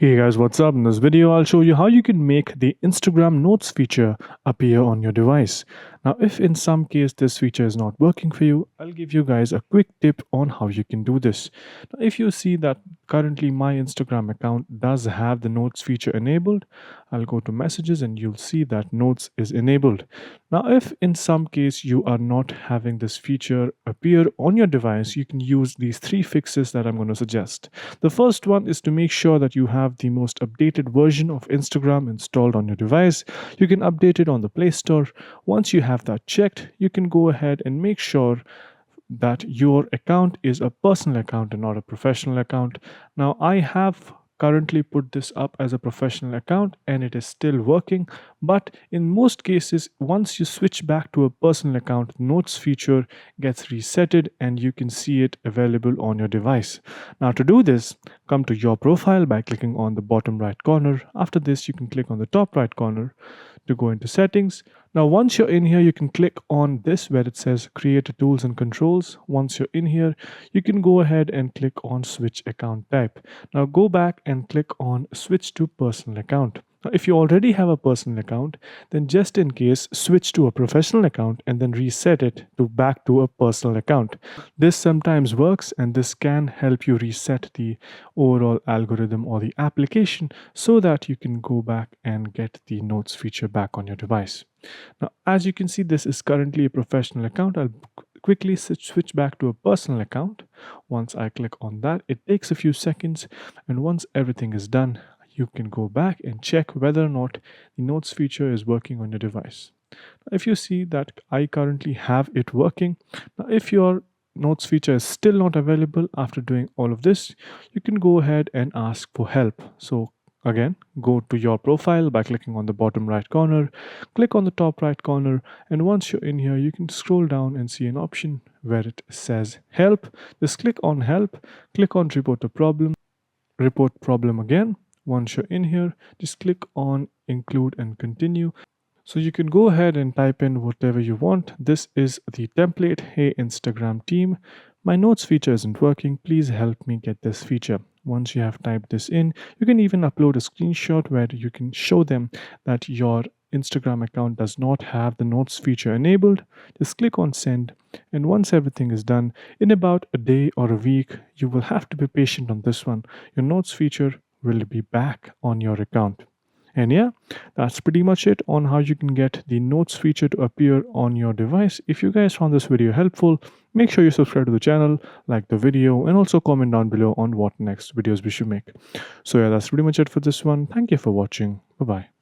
Hey guys, what's up? In this video, I'll show you how you can make the Instagram Notes feature appear on your device. Now, if in some case this feature is not working for you, I'll give you guys a quick tip on how you can do this. Now, if you see that currently my Instagram account does have the Notes feature enabled, I'll go to messages and you'll see that Notes is enabled. Now, if in some case you are not having this feature appear on your device, you can use these three fixes that I'm going to suggest. The first one is to make sure that you have the most updated version of Instagram installed on your device. You can update it on the Play Store. Once you have that checked, you can go ahead and make sure that your account is a personal account and not a professional account. Now, I have currently put this up as a professional account and it is still working, but in most cases once you switch back to a personal account, Notes feature gets resetted and you can see it available on your device. Now, to do this, come to your profile by clicking on the bottom right corner. After this, you can click on the top right corner to go into settings. Now, once you're in here, you can click on this where it says create tools and controls. Once you're in here, you can go ahead and click on switch account type. Now go back and click on switch to personal account. Now, if you already have a personal account, then just in case, switch to a professional account and then reset it to back to a personal account. This sometimes works and this can help you reset the overall algorithm or the application so that you can go back and get the Notes feature back on your device. Now, as you can see, this is currently a professional account. I'll quickly switch back to a personal account. Once I click on that, it takes a few seconds, and once everything is done, you can go back and check whether or not the Notes feature is working on your device. Now, if you see that I currently have it working, now if your Notes feature is still not available after doing all of this, you can go ahead and ask for help. So again, go to your profile by clicking on the bottom right corner, click on the top right corner, and once you're in here, you can scroll down and see an option where it says help. Just click on help, click on report problem again. Once you're in here, just click on include and continue. So you can go ahead and type in whatever you want. This is the template. Hey Instagram team, my Notes feature isn't working. Please help me get this feature. Once you have typed this in, you can even upload a screenshot where you can show them that your Instagram account does not have the Notes feature enabled. Just click on send, and once everything is done, in about a day or a week, you will have to be patient on this one. Your Notes feature will be back on your account. And yeah, that's pretty much it on how you can get the Notes feature to appear on your device. If you guys found this video helpful, make sure you subscribe to the channel, like the video, and also comment down below on what next videos we should make. So yeah, that's pretty much it for this one. Thank you for watching. Bye bye.